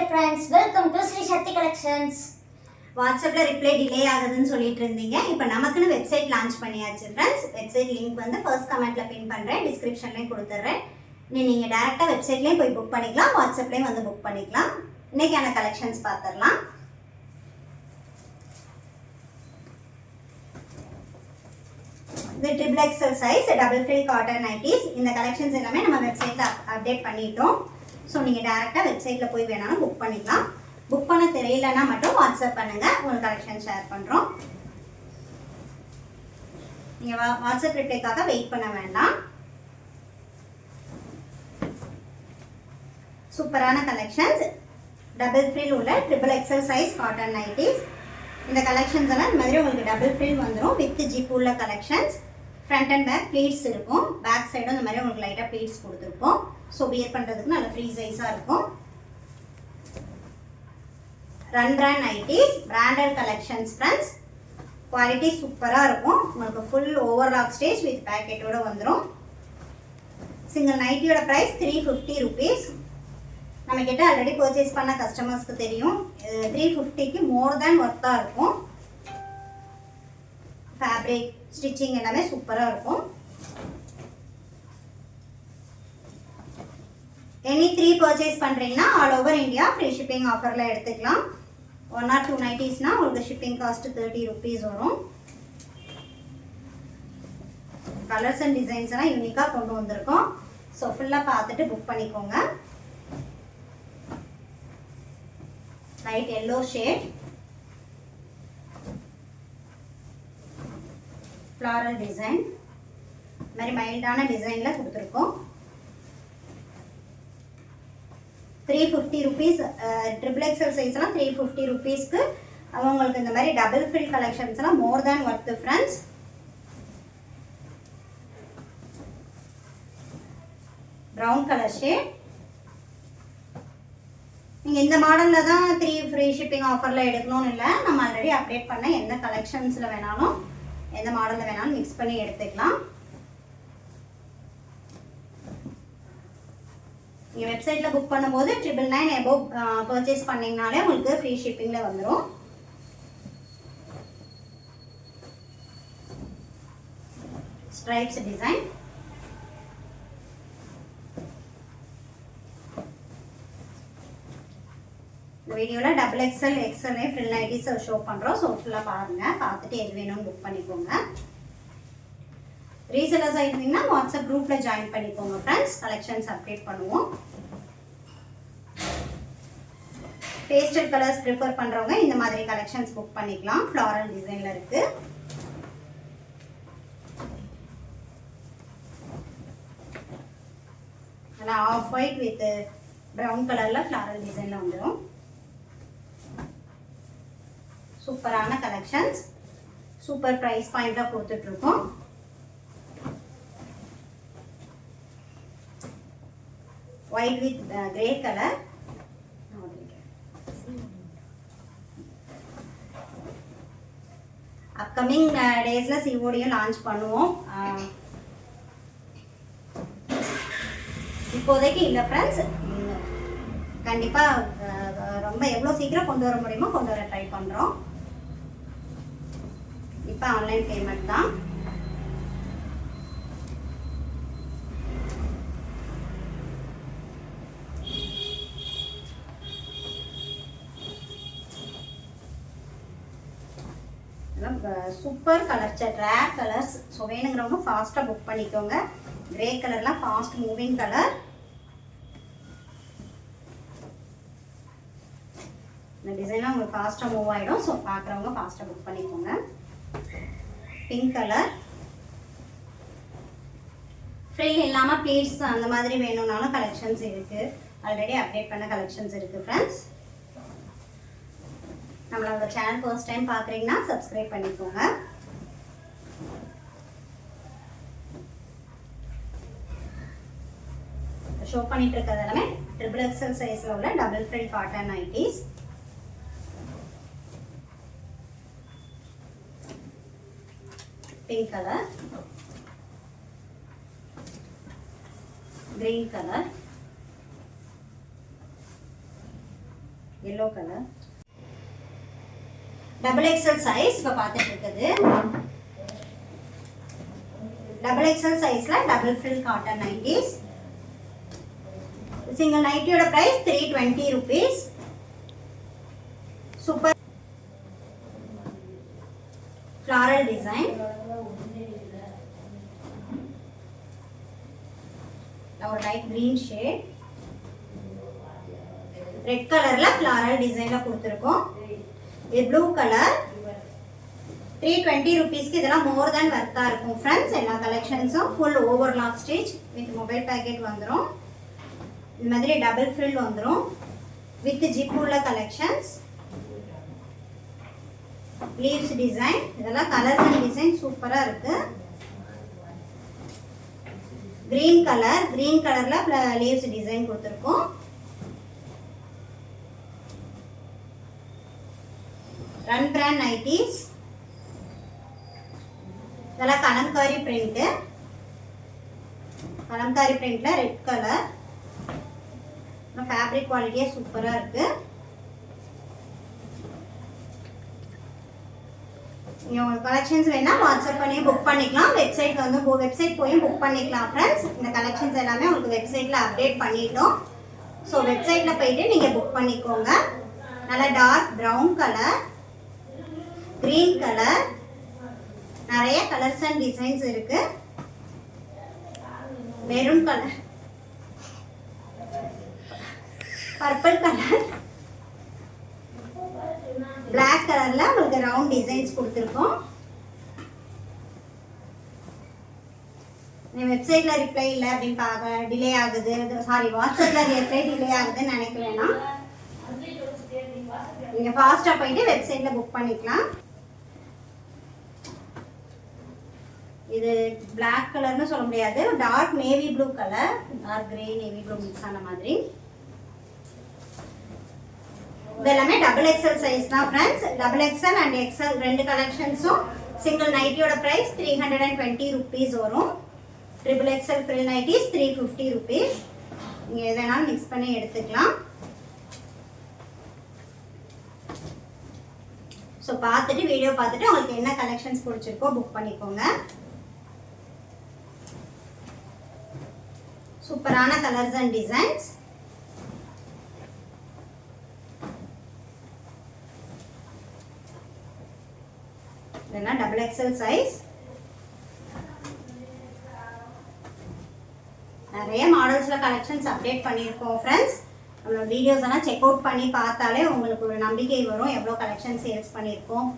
friends, welcome to Sri Shakti Collections. வாட்ஸ்அப்ல reply delay ஆகுதுன்னு சொல்லிட்டு இருந்தீங்க. இப்போ நமக்குன்னு வெப்சைட் லான்ச் பண்ணியாச்சு ஃப்ரெண்ட்ஸ். வெப்சைட் லிங்க் வந்து ஃபர்ஸ்ட் கமெண்ட்ல பின் பண்றேன், டிஸ்கிரிப்ஷன்லயும் கொடுத்துறேன். நீங்க டைரக்டா வெப்சைட்லயும் போய் புக் பண்ணிக்கலாம், வாட்ஸ்அப்லயும் வந்து புக் பண்ணிக்கலாம். இன்னைக்கான கலெக்ஷன்ஸ் பார்த்துடலாம். இது triple XL size double frill cotton nighties. இந்த கலெக்ஷன்ஸ் எல்லாமே நம்ம வெப்சைட்ல அப்டேட் பண்ணிட்டோம். ஸோ நீங்கள் டேரெக்டாக வெப்சைட்டில் போய் வேணாலும் புக் பண்ணிக்கலாம். புக் பண்ண தெரியலன்னா மட்டும் வாட்ஸ்அப் பண்ணுங்கள், உங்களுக்கு கலெக்ஷன் ஷேர் பண்ணுறோம். நீங்கள் வாட்ஸ்அப் ரிப்ளைக்காக வெயிட் பண்ண வேண்டாம். சூப்பரான கலெக்ஷன்ஸ், டபுள் ஃப்ரில் உள்ள triple XL size cotton nighties. இந்த கலெக்ஷன்ஸ் எல்லாம் இந்த மாதிரி உங்களுக்கு டபுள் ஃப்ரில் வந்துடும் வித் ஜிப் உள்ள collections. Front and back pleats இருக்கும், பேக் சைடும் இந்த மாதிரி உங்களுக்கு லைட்டாக ப்ளீட்ஸ் கொடுத்துருப்போம். ஸோ வியர் பண்ணுறதுக்கு நல்ல ஃப்ரீ சைஸாக இருக்கும். Run brand nighties, branded collections friends. Quality சூப்பராக இருக்கும். உங்களுக்கு ஃபுல் ஓவர்லாக் ஸ்டேஜ் வித் பேக்கெட்டோடு வந்துடும். சிங்கிள் நைட்டியோட ப்ரைஸ் 350 rupees. நம்மக்கிட்ட ஆல்ரெடி பர்ச்சேஸ் பண்ண கஸ்டமர்ஸ்க்கு தெரியும், 350க்கு மோர் தேன் ஒர்த்தாக இருக்கும். ஃபேப்ரிக் ஸ்டிச்சிங் எல்லாமே சூப்பராக இருக்கும். எனி 3 பர்ச்சேஸ் பண்ணுறீங்கன்னா all over India free shipping ஆஃபரில் எடுத்துக்கலாம். 1 or 2 நைட்டிஸ்னால் உங்களுக்கு ஷிப்பிங் காஸ்ட் 30 rupees வரும். கலர்ஸ் அண்ட் டிசைன்ஸ் எல்லாம் யூனிக்காக கொண்டு வந்திருக்கோம். ஸோ ஃபுல்லாக பார்த்துட்டு புக் பண்ணிக்கோங்க. Light yellow shade, floral design, இந்த மாதிரி மைல்டான டிசைனில் கொடுத்துருக்கோம். 350 rupees. ட்ரிபிள் எக்ஸல் சைஸ்லாம் 350 rupeesக்கு அவங்களுக்கு இந்த மாதிரி டபுள் ஃபில் கலெக்ஷன்ஸ்லாம் more than worth friends. Brown colour shade. நீங்கள் இந்த மாடலில் தான் 3 ஃப்ரீ ஷிப்பிங் ஆஃபரில் எடுக்கணும்னு இல்லை, நம்ம ஆல்ரெடி அப்டேட் பண்ண எந்த கலெக்ஷன்ஸில் வேணாலும் எந்த மாடலில் வேணாலும் மிக்ஸ் பண்ணி எடுத்துக்கலாம். நீங்கள் வெப்சைட்டில் புக் பண்ணும்போது 999 எபோவ் பர்ச்சேஸ் பண்ணிங்கனாலே உங்களுக்கு ஃப்ரீ ஷிப்பிங்கில் வந்துடும். Stripes design. இந்த வீடியோவில் டபுள் எக்ஸ்எல் எக்ஸ்எல்ஏ ஃப்ரில் நைட்டிஸ் ஷோ பண்ணுறோம். ஸோ ஃபுல்லாக பாருங்கள், பார்த்துட்டு எது வேணும்னு புக் பண்ணிக்கோங்க. ரீசெலர்ஸாக இருந்தீங்கன்னா வாட்ஸ்அப் குரூப்பில் ஜாயின் பண்ணிக்கோங்க ஃப்ரெண்ட்ஸ். கலெக்ஷன்ஸ் அப்டேட் பண்ணுவோம். பேஸ்டல் கலர்ஸ் ப்ரிஃபர் பண்ணுறவங்க இந்த மாதிரி கலெக்ஷன்ஸ் புக் பண்ணிக்கலாம். ஃப்ளாரல் டிசைனில் இருக்குது. நல்லா ஆஃப் ஒயிட் வித் ப்ரௌன் கலரில் ஃப்ளாரல் டிசைனில் வந்துடும். சூப்பரான கலெக்ஷன்ஸ், சூப்பர் ப்ரைஸ் பாயிண்டாக கொடுத்துட்ருக்கோம். White with grey colour. Upcoming டேஸில் சிஓடியும் லான்ச் பண்ணுவோம். இப்போதைக்கு இல்லை ஃப்ரெண்ட்ஸ், கண்டிப்பாக ரொம்ப எவ்வளோ சீக்கிரம் கொண்டு வர முடியுமோ கொண்டு வர ட்ரை பண்ணுறோம். இப்போ ஆன்லைன் பேமெண்ட் தான். Super colour set, rare colours. So வேணுங்கிறவங்க ஃபாஸ்ட்டாக புக் பண்ணிக்கோங்க. கிரே கலர்லாம் ஃபாஸ்ட் மூவிங் கலர். இந்த டிசைன்லாம் உங்களுக்கு ஃபாஸ்ட்டாக மூவ் ஆகிடும். ஸோ பார்க்குறவங்க ஃபாஸ்ட்டாக புக் பண்ணிக்கோங்க. Pink colour. ஃப்ரில் இல்லாமல் ப்ளீட்ஸ் அந்த மாதிரி வேணும்னாலும் கலெக்ஷன்ஸ் இருக்குது. ஆல்ரெடி அப்டேட் பண்ண கலெக்ஷன்ஸ் இருக்குது ஃப்ரெண்ட்ஸ். நம்மளோட சேனல் ஃபர்ஸ்ட் டைம் பார்க்குறீங்கன்னா சப்ஸ்கிரைப் பண்ணிக்கோங்க. ஷோ பண்ணிட்டு இருக்கிறது எல்லாமே ட்ரிபிள் எக்ஸல் சைஸில் உள்ள double frill cotton nighties. Pink colour, green colour, yellow colour double XL size இப்போ பார்த்துட்டு இருக்குது. டபுள் எக்ஸல் சைஸில் double frill cotton nighties. Single நைட்டியோட price 320 rupees. Super floral design. ஒரு லைட் green shade. ரெட் கலர்ல floral designல கொடுத்திருக்கோம். இது ப்ளூ கலர். 320 rupeesக்கு இதெல்லாம் மோர் தென் வர்த்தா இருக்கும் फ्रेंड्स. எல்லா கலெக்ஷன்ஸும் full overlock stitch with mobile packet வந்துரும். இந்த மாதிரி டபுள் ஃப்ரில் வந்துரும் வித் ஜிப் உள்ள கலெக்ஷன்ஸ். Leaves design. இதெல்லாம் கலர்ஸ் அண்ட் டிசைன் சூப்பரா இருக்கு. கிரீன் கலர்ல லீவ்ஸ் டிசைன் கொடுத்திருக்கோம். Run brand nighties. இதெல்லாம் கலம்காரி பிரிண்ட். கலம்காரி பிரிண்ட்ல ரெட் கலர். ஃபேப்ரிக் குவாலிட்டியே சூப்பரா இருக்கு. நீங்க உங்க கலெக்ஷன்ஸ் வேணா வாட்ஸ்அப் பண்ணி புக் பண்ணிக்கலாம். வெப்சைட் வந்து வெப்சைட் போய் புக் பண்ணிக்கலாம் फ्रेंड्स. இந்த கலெக்ஷன்ஸ் எல்லாமே உங்களுக்கு வெப்சைட்ல அப்டேட் பண்ணிட்டோம். ஸோ வெப்சைட்ல போயிட்டு நீங்க புக் பண்ணிக்கோங்க. நல்லா dark brown colour, green colour, நிறைய கலர்ஸ் அண்ட் டிசைன்ஸ் இருக்கு. Maroon colour, purple colour, black கலர்ல உங்களுக்கு ரவுண்ட் டிசைன்ஸ் கொடுத்துருக்கோம். வெப்சைட்ல ரிப்ளை இல்லை அப்படின்னு பார்க்க டிலே ஆகுது, சாரி வாட்ஸ்அப்ல ரிப்ளை டிலே ஆகுதுன்னு நினைக்க வேணாம். நீங்க ஃபாஸ்டா போயிட்டு வெப்சைட்ல புக் பண்ணிக்கலாம். இது பிளாக் கலர்னு சொல்ல முடியாது, dark navy blue colour, dark grey navy blue mix ஆன மாதிரி. இதெல்லாமே டபுள் எக்ஸல் சைஸ் தான் friends. Double XL and XL ரெண்டு கலெக்ஷன்ஸும் சிங்கிள் நைட்டியோட பிரைஸ் 320 rupees வரும். ட்ரிபிள் எக்ஸல் ஃப்ரில் நைட்டிஸ் 350 rupees. நீங்க எதனாலும் மிக்ஸ் பண்ணி எடுத்துக்கலாம். ஸோ பார்த்துட்டு வீடியோ பார்த்துட்டு உங்களுக்கு என்ன கலெக்ஷன்ஸ் பிடிச்சிருக்கோ புக் பண்ணிக்கோங்க. சூப்பரான கலர்ஸ் அண்ட் டிசைன்ஸ். இதெல்லாம் டபுள் எக்ஸல் சைஸ். நிறைய மாடல்ஸ்ல கலெக்ஷன்ஸ் அப்டேட் பண்ணியிருக்கோம் फ्रेंड्स. நம்மளோட வீடியோஸ் எல்லாம் செக் அவுட் பண்ணி பார்த்தாலே உங்களுக்கு ஒரு நம்பிக்கை வரும் எவ்வளோ கலெக்ஷன் சேல்ஸ் பண்ணியிருக்கோம்,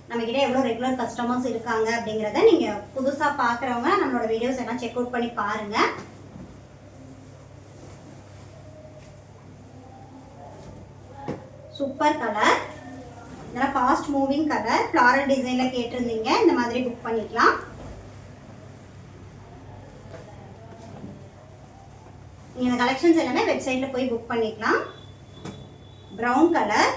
நம்மக்கிட்ட எவ்வளோ ரெகுலர் கஸ்டமர்ஸ் இருக்காங்க அப்படிங்கிறத. நீங்கள் புதுசாக பார்க்குறவங்க நம்மளோட வீடியோஸ் எல்லாம் செக் அவுட் பண்ணி பாருங்கள். Super colour. இதெல்லாம் ஃபாஸ்ட் மூவிங் கலர். ஃப்ளாரல் டிசைன்ல கேட்டிருந்தீங்க, இந்த மாதிரி புக் பண்ணிக்கலாம். நீங்க இந்த கலெக்ஷன்ஸ் எல்லாமே வெப்சைட்ல போய் புக் பண்ணிக்கலாம். Brown colour.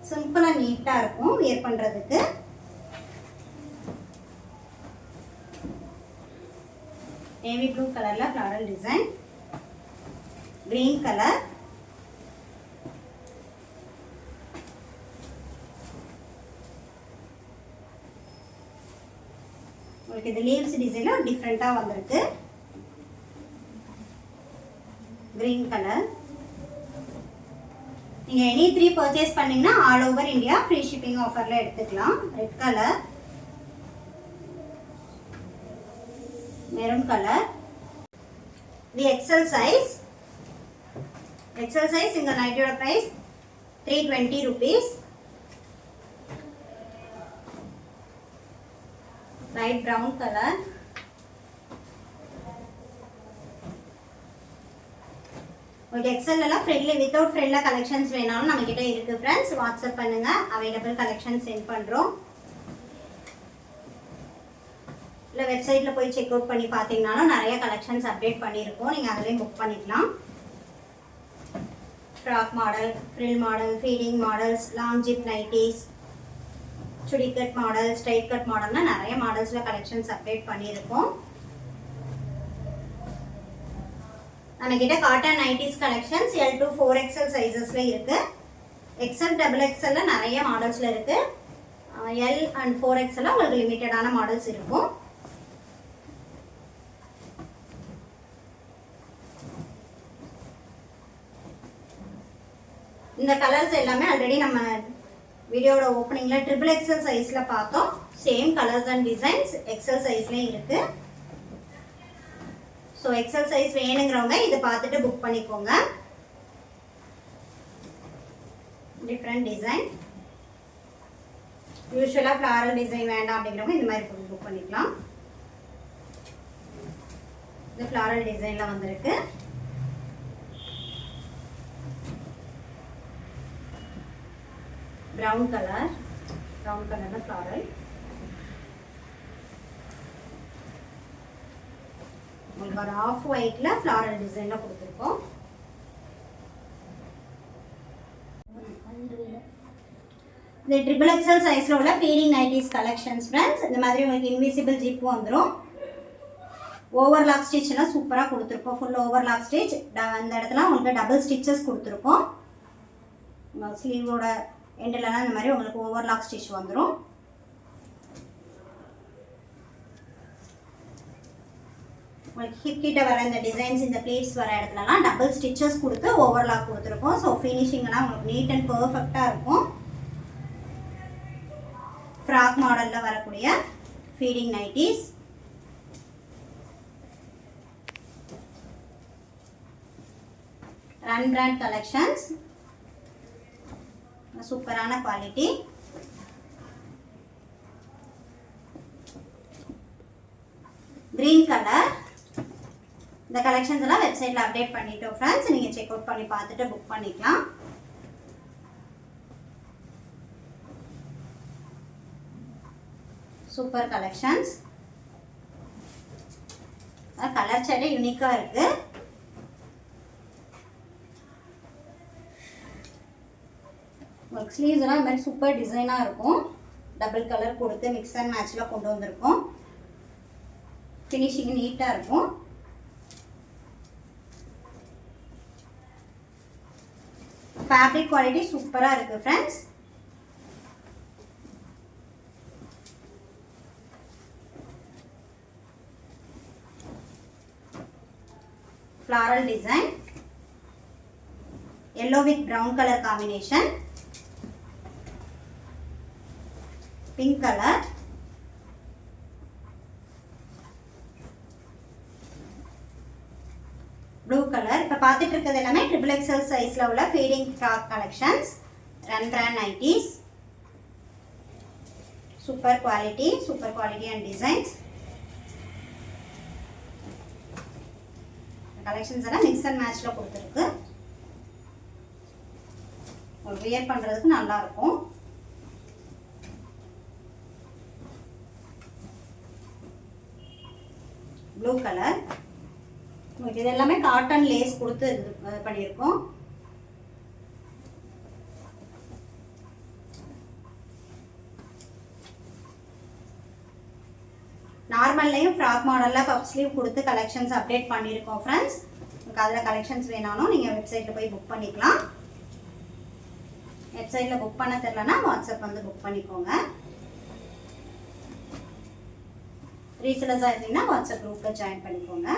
சிம்பிளா நீட்டா இருக்கும் வியர் பண்றதுக்கு. நேவி ப்ளூ கலர்ல ஃப்ளாரல் டிசைன். Green colour. உங்களுக்கு இந்த லீவ்ஸ் டிசைன்ல டிஃப்ரெண்டா வந்திருக்கு. Green colour. நீங்க எனி 3 பர்ச்சேஸ் பண்ணீங்கன்னா all over India free shipping ஆஃபர்ல எடுத்துக்கலாம். Red colour, maroon colour. இது எக்ஸல் சைஸ். எக்ஸல் சைஸ் இந்த நைட்டியோட price 320 rupees. Light brown colour. உங்களுக்கு எக்ஸல் எல்லாம் ஃப்ரெண்ட்லி வித்தவுட் ஃப்ரெண்ட்ல கலெக்ஷன்ஸ் வேணாலும் நம்ம கிட்ட இருக்கு फ्रेंड्स. வாட்ஸ்அப் பண்ணுங்க, அவைலபிள் கலெக்ஷன் சென்ட் பண்றோம். இல்ல வெப்சைட்ல போய் செக் அவுட் பண்ணி பாத்தீங்கனாலும் நிறைய கலெக்ஷன்ஸ் அப்டேட் பண்ணியிருக்கோம். நீங்க அதிலேயே புக் பண்ணிக்கலாம். Frock model, frill model, feeding models, long zip nighties, chudi cut model, straight cut மாடல்னா நிறைய மாடல்ஸ்ல கலெக்ஷன்ஸ் அப்டேட் பண்ணியிருக்கோம். நம்மக்கிட்ட cotton nighties collections L to 4XL சைஸஸில் இருக்குது. XL XXL நிறைய மாடல்ஸில் இருக்குது. L and 4XL உங்களுக்கு லிமிட்டடான மாடல்ஸ் இருக்கும். இந்த கலர்ஸ் எல்லாமே ஆல்ரெடி நம்ம வீடியோட ஓப்பனிங்கில் XXL சைஸில் பார்த்தோம். Same colours and designs XL சைஸ்லேயும் இருக்குது. ஸோ XL சைஸ் வேணுங்கிறவங்க இதை பார்த்துட்டு புக் பண்ணிக்கோங்க. டிஃப்ரெண்ட் டிசைன், யூஸ்வலாக ஃப்ளாரல் டிசைன் வேண்டாம் அப்படிங்கிறவங்க இந்த மாதிரி புக் பண்ணிக்கலாம். இந்த ஃப்ளாரல் டிசைனில் வந்திருக்கு. ப்ரௌன் கலரில் ஃப்ளாரல். உங்களுக்கு ஒரு ஆஃப் ஒயிட்ல ஃப்ளாரல் டிசைன்ல கொடுத்துருக்கோம். இந்த XXL சைஸ்ல உள்ள ஃபீடிங் நைட்டிஸ் கலெக்ஷன்ஸ் ஃப்ரெண்ட்ஸ். இந்த மாதிரி உங்களுக்கு இன்விசிபிள் ஜிப் வந்துடும். ஓவர்லாக் ஸ்டிச்லாம் சூப்பராக கொடுத்துருக்கோம். Full overlock stitch. அந்த இடத்துல உங்களுக்கு டபுள் ஸ்டிச்சஸ் கொடுத்துருக்கோம். ஸ்லீவோட எண்டிலலாம் இந்த மாதிரி உங்களுக்கு ஓவர்லாக் ஸ்டிச் வந்துடும். உங்களுக்கு ஹிப் கிட்ட வர இந்த டிசைன்ஸ், இந்த பிளேட்ஸ் வர இடத்துலலாம் டபுள் ஸ்டிச்சஸ் கொடுத்து ஓவர்லாக் கொடுத்துருக்கோம். ஸோ ஃபினிஷிங்லாம் உங்களுக்கு நீட் அண்ட் பர்ஃபெக்டாக இருக்கும். ஃப்ராக் மாடலில் வரக்கூடிய feeding nighties. Run brand collections. சூப்பரான குவாலிட்டி. Green colour. இந்த கலெக்ஷன்ஸ் எல்லாம் வெப்சைட்ல அப்டேட் பண்ணிட்டோம் ஃப்ரெண்ட்ஸ். நீங்க செக் அவுட் பண்ணி பார்த்துட்டு புக் பண்ணிக்கலாம். Super collections. கலர் சார்ட்டே யூனிக்கா இருக்கு. உங்களுக்கு ஸ்லீவ்ஸ் எல்லாம் இந்த மாதிரி சூப்பர் டிசைனா இருக்கும். டபுள் கலர் கொடுத்து மிக்ஸ் அண்ட் மேட்ச்ல கொண்டு வந்திருக்கோம். ஃபினிஷிங் நீட்டா இருக்கும். ஃபேப்ரிக் குவாலிட்டி சூப்பரா இருக்கு friends. floral design, yellow with brown color combination, pink color, blue color. இப்ப பார்த்துட்டு இருக்கிறது எல்லாமே XXL சைஸ்ல உள்ள feeding frock collections, run brand nighties. Super quality and designs. Collections எல்லாம் மிக்ஸ் அண்ட் மேட்ச்ல கொடுத்துருக்கு. உங்களுக்கு வியர் பண்றதுக்கு நல்லா இருக்கும். Blue colour. உங்களுக்கு இது எல்லாமே காட்டன் லேஸ் கொடுத்து இது பண்ணியிருக்கோம். நார்மல்லையும் ஃப்ராக் மாடலில் பஃப் ஸ்லீவ் கொடுத்து கலெக்ஷன்ஸ் அப்டேட் பண்ணியிருக்கோம் ஃப்ரெண்ட்ஸ். உங்களுக்கு அதில் கலெக்ஷன்ஸ் வேணாலும் நீங்கள் வெப்சைட்டில் போய் புக் பண்ணிக்கலாம். வெப்சைட்டில் புக் பண்ண தெரியலனா வாட்ஸ்அப் வந்து புக் பண்ணிக்கோங்க. ரீசெலர்ஸாக இருந்தீங்கன்னா வாட்ஸ்அப் குரூப்பில் ஜாயின் பண்ணிக்கோங்க.